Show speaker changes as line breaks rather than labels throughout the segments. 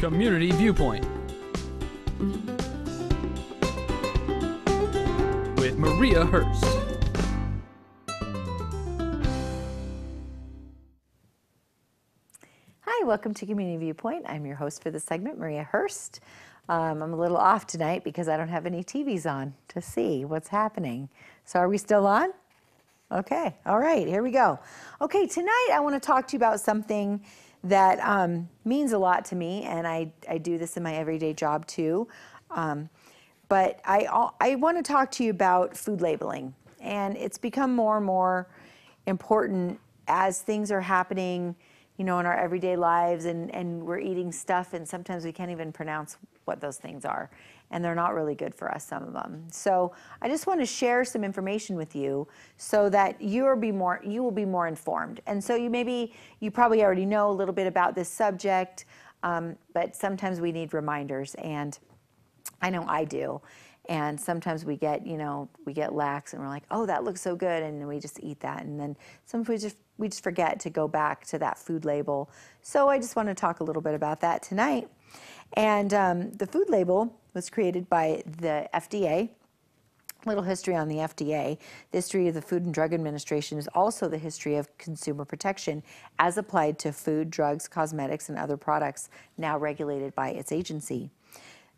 Community Viewpoint with Maria Hurst.
Hi, welcome to Community Viewpoint. I'm your host for this segment, Maria Hurst. I'm a little off tonight because I don't have any TVs on to see what's happening. So are we still on? Okay, all right, here we go. Okay, tonight I want to talk to you about something that means a lot to me, and I do this in my everyday job too. But I want to talk to you about food labeling, and it's become more and more important as things are happening, you know, in our everyday lives, and we're eating stuff, and sometimes we can't even pronounce what those things are, and they're not really good for us, some of them. So I just want to share some information with you so that you will be more informed. And so you probably already know a little bit about this subject, but sometimes we need reminders, and I know I do. And sometimes we get lax, and we're like, oh, that looks so good, and we just eat that, and then sometimes we just forget to go back to that food label. So I just want to talk a little bit about that tonight. And the food label was created by the FDA. A little history on the FDA. The history of the Food and Drug Administration is also the history of consumer protection as applied to food, drugs, cosmetics, and other products now regulated by its agency.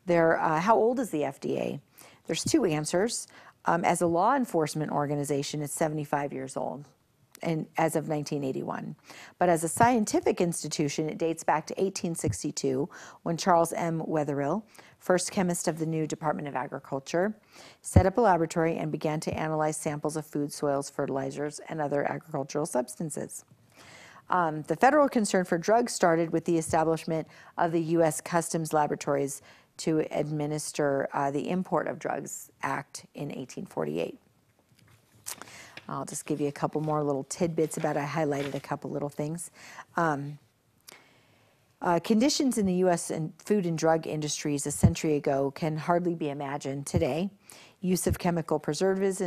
How old is the FDA? There's two answers. As a law enforcement organization, it's 75 years old, and as of 1981. But as a scientific institution, it dates back to 1862, when Charles M. Wetherill, first chemist of the new Department of Agriculture, set up a laboratory and began to analyze samples of food, soils, fertilizers, and other agricultural substances. The federal concern for drugs started with the establishment of the U.S. Customs Laboratories to administer the Import of Drugs Act in 1848. I'll just give you a couple more little tidbits about it. I highlighted a couple little things. Conditions in the U.S. and food and drug industries a century ago can hardly be imagined today. Use of chemical preservatives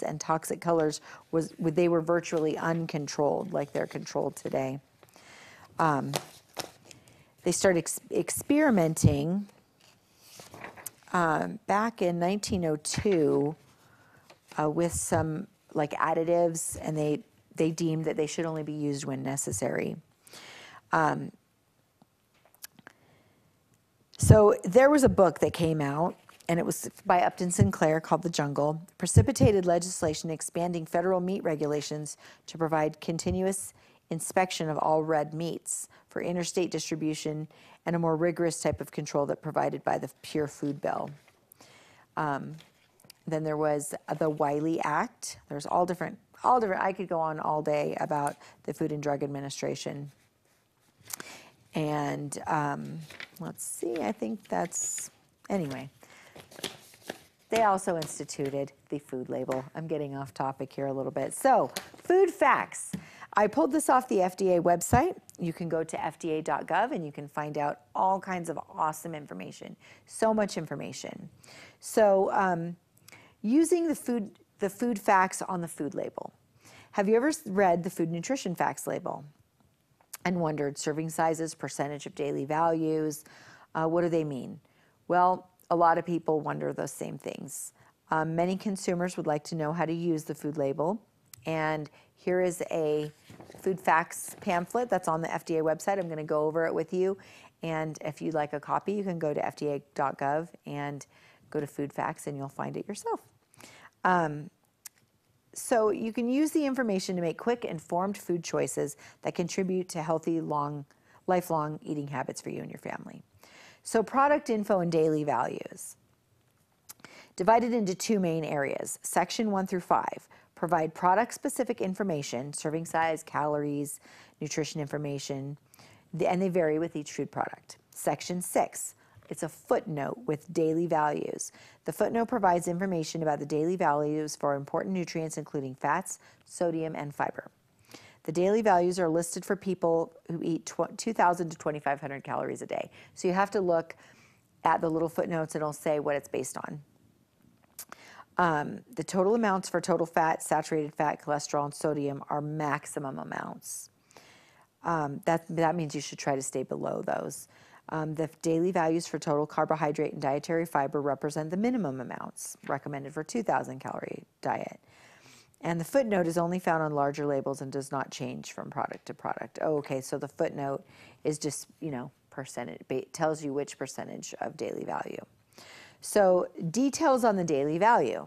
and toxic colors they were virtually uncontrolled, like they're controlled today. They started experimenting back in 1902 with some additives, and they deemed that they should only be used when necessary. So there was a book that came out, and it was by Upton Sinclair, called The Jungle, precipitated legislation expanding federal meat regulations to provide continuous inspection of all red meats for interstate distribution and a more rigorous type of control that provided by the Pure Food Bill. Then there was the Wiley Act. There's all different. I could go on all day about the Food and Drug Administration. And let's see, I think anyway. They also instituted the food label. I'm getting off topic here a little bit. So, food facts. I pulled this off the FDA website. You can go to fda.gov and you can find out all kinds of awesome information. So much information. So, using the food facts on the food label. Have you ever read the food nutrition facts label and wondered serving sizes, percentage of daily values? What do they mean? Well, a lot of people wonder those same things. Many consumers would like to know how to use the food label. And here is a food facts pamphlet that's on the FDA website. I'm going to go over it with you. And if you'd like a copy, you can go to fda.gov and go to food facts, and you'll find it yourself. So you can use the information to make quick, informed food choices that contribute to healthy, lifelong eating habits for you and your family. So product info and daily values. Divided into two main areas. Section 1 through 5 provide product-specific information, serving size, calories, nutrition information, and they vary with each food product. Section 6, it's a footnote with daily values. The footnote provides information about the daily values for important nutrients, including fats, sodium, and fiber. The daily values are listed for people who eat 2,000 to 2,500 calories a day. So you have to look at the little footnotes, and it'll say what it's based on. The total amounts for total fat, saturated fat, cholesterol, and sodium are maximum amounts. That means you should try to stay below those. The daily values for total carbohydrate and dietary fiber represent the minimum amounts recommended for a 2,000 calorie diet. And the footnote is only found on larger labels and does not change from product to product. Oh, okay, so the footnote is just, percentage, tells you which percentage of daily value. So details on the daily value.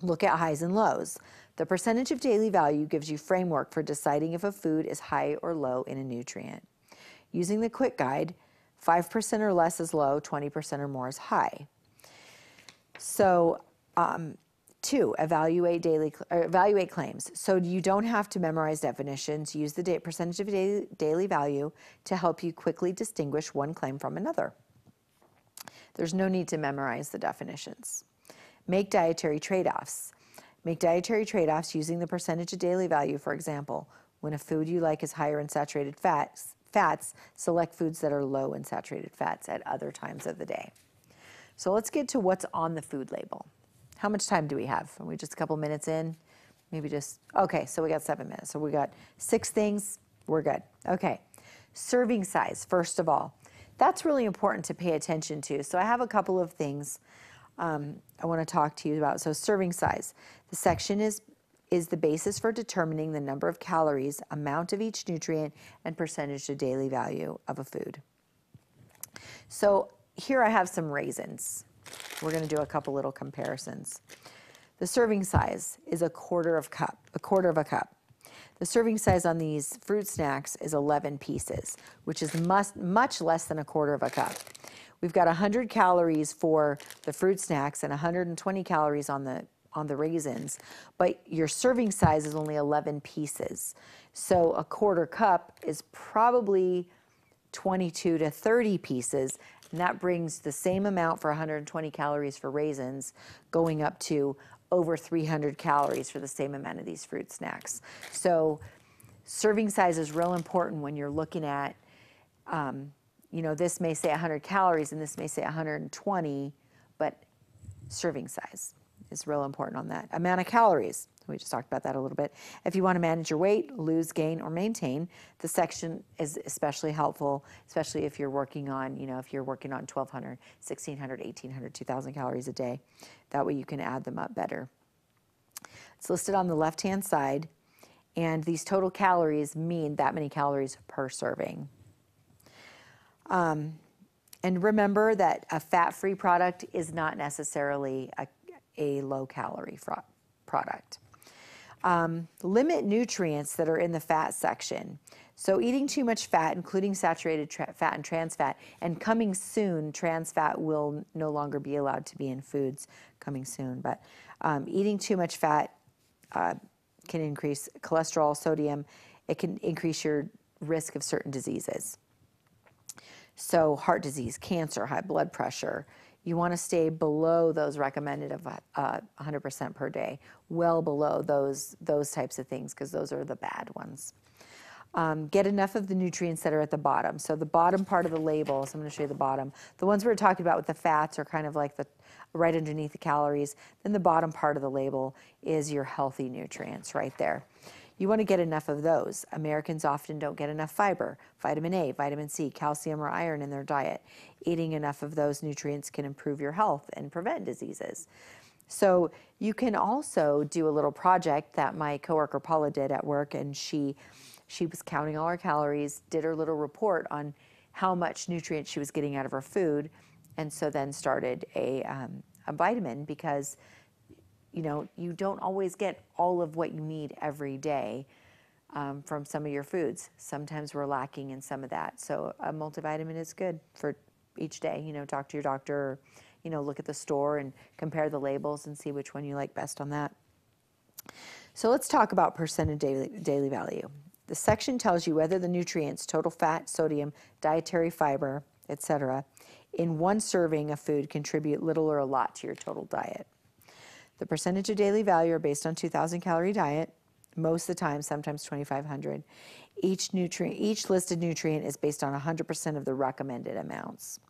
Look at highs and lows. The percentage of daily value gives you framework for deciding if a food is high or low in a nutrient. Using the quick guide, 5% or less is low, 20% or more is high. So, 2, evaluate claims. So you don't have to memorize definitions. Use the percentage of daily value to help you quickly distinguish one claim from another. There's no need to memorize the definitions. Make dietary trade-offs. Make dietary trade-offs using the percentage of daily value. For example, when a food you like is higher in saturated fats, select foods that are low in saturated fats at other times of the day. So let's get to what's on the food label. How much time do we have? Are we just a couple minutes in? Maybe just, okay, so we got 7 minutes. So we got 6 things, we're good. Okay, serving size, first of all. That's really important to pay attention to. So I have a couple of things I want to talk to you about. So serving size. The section is the basis for determining the number of calories, amount of each nutrient, and percentage of daily value of a food. So here I have some raisins. We're going to do a couple little comparisons. The serving size is a quarter of a cup. The serving size on these fruit snacks is 11 pieces, which is much less than a quarter of a cup. We've got 100 calories for the fruit snacks and 120 calories on the raisins, but your serving size is only 11 pieces. So a quarter cup is probably 22 to 30 pieces, and that brings the same amount for 120 calories for raisins, going up to over 300 calories for the same amount of these fruit snacks. So serving size is real important when you're looking at, this may say 100 calories and this may say 120, but serving size is real important on that. Amount of calories, we just talked about that a little bit. If you want to manage your weight, lose, gain, or maintain, the section is especially helpful, especially if you're working on, if you're working on 1,200, 1,600, 1,800, 2,000 calories a day. That way you can add them up better. It's listed on the left-hand side, and these total calories mean that many calories per serving. And remember that a fat-free product is not necessarily a low-calorie product. Limit nutrients that are in the fat section. So eating too much fat, including saturated fat and trans fat, and coming soon, trans fat will no longer be allowed to be in foods coming soon. But eating too much fat can increase cholesterol, sodium. It can increase your risk of certain diseases. So heart disease, cancer, high blood pressure. You want to stay below those recommended of 100% per day, well below those types of things, because those are the bad ones. Get enough of the nutrients that are at the bottom. So the bottom part of the label, so I'm going to show you the bottom. The ones we're talking about with the fats are kind of like right underneath the calories. Then the bottom part of the label is your healthy nutrients right there. You want to get enough of those. Americans often don't get enough fiber, vitamin A, vitamin C, calcium, or iron in their diet. Eating enough of those nutrients can improve your health and prevent diseases. So you can also do a little project that my coworker Paula did at work, and she was counting all her calories, did her little report on how much nutrients she was getting out of her food, and so then started a vitamin, because you don't always get all of what you need every day from some of your foods. Sometimes we're lacking in some of that. So a multivitamin is good for each day. Talk to your doctor, or, look at the store and compare the labels and see which one you like best on that. So let's talk about percent of daily value. The section tells you whether the nutrients, total fat, sodium, dietary fiber, etc., in one serving of food contribute little or a lot to your total diet. The percentage of daily value are based on 2,000 calorie diet, most of the time, sometimes 2,500. Each listed nutrient is based on 100% of the recommended amounts.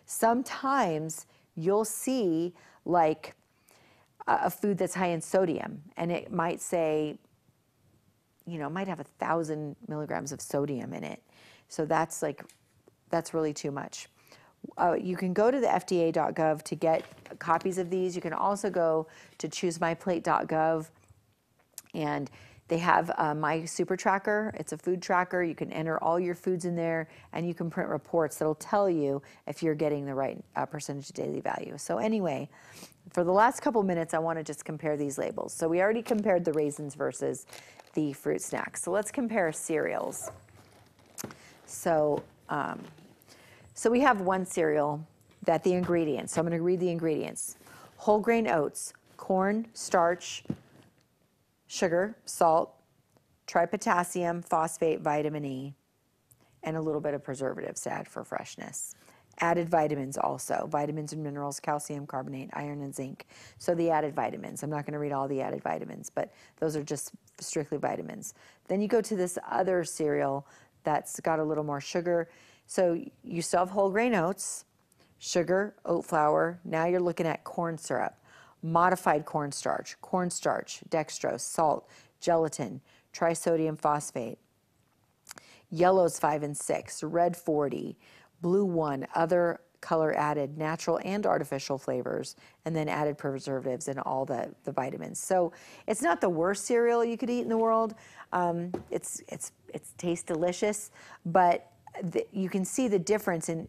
Sometimes you'll see like a food that's high in sodium, and it might say, might have 1,000 milligrams of sodium in it. So that's like that's really too much. You can go to the FDA.gov to get copies of these. You can also go to choosemyplate.gov, and they have My Super Tracker. It's a food tracker. You can enter all your foods in there, and you can print reports that'll tell you if you're getting the right percentage of daily value. So anyway, for the last couple minutes, I want to just compare these labels. So we already compared the raisins versus the fruit snacks. So let's compare cereals. So we have one cereal that the ingredients, so I'm going to read the ingredients. Whole grain oats, corn, starch, sugar, salt, tripotassium, phosphate, vitamin E, and a little bit of preservatives to add for freshness. Added vitamins also, vitamins and minerals, calcium carbonate, iron and zinc. So the added vitamins, I'm not going to read all the added vitamins, but those are just strictly vitamins. Then you go to this other cereal that's got a little more sugar. So you still have whole grain oats, sugar, oat flour. Now you're looking at corn syrup, modified cornstarch, dextrose, salt, gelatin, trisodium phosphate. Yellows 5 and 6, red 40, blue 1, other color added, natural and artificial flavors, and then added preservatives and all the vitamins. So it's not the worst cereal you could eat in the world. It tastes delicious, but you can see the difference in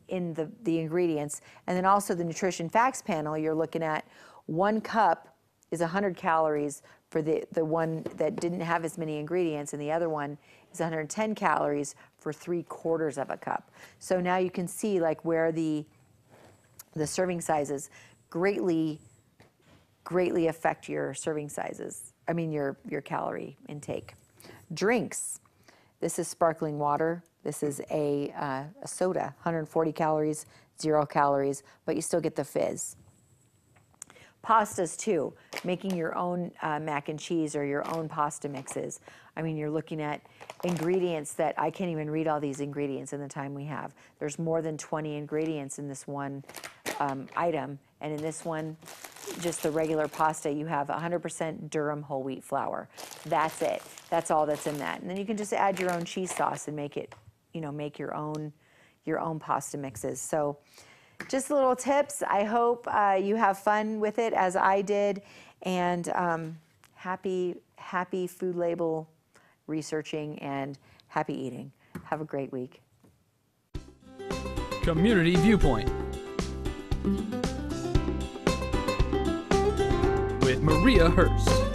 the ingredients. And then also the nutrition facts panel, you're looking at 1 cup is 100 calories for the one that didn't have as many ingredients, and the other one is 110 calories for 3/4 of a cup. So now you can see like where the serving sizes greatly affect your serving sizes. I mean your calorie intake. Drinks. This is sparkling water. This is a soda, 140 calories, 0 calories, but you still get the fizz. Pastas too, making your own mac and cheese or your own pasta mixes. I mean, you're looking at ingredients that I can't even read all these ingredients in the time we have. There's more than 20 ingredients in this one item. And in this one, just the regular pasta, you have 100% durum whole wheat flour. That's it. That's all that's in that. And then you can just add your own cheese sauce and make it, make your own pasta mixes. So just little tips. I hope you have fun with it as I did, and happy food label researching and happy eating. Have a great week.
Community Viewpoint with Maria Hurst.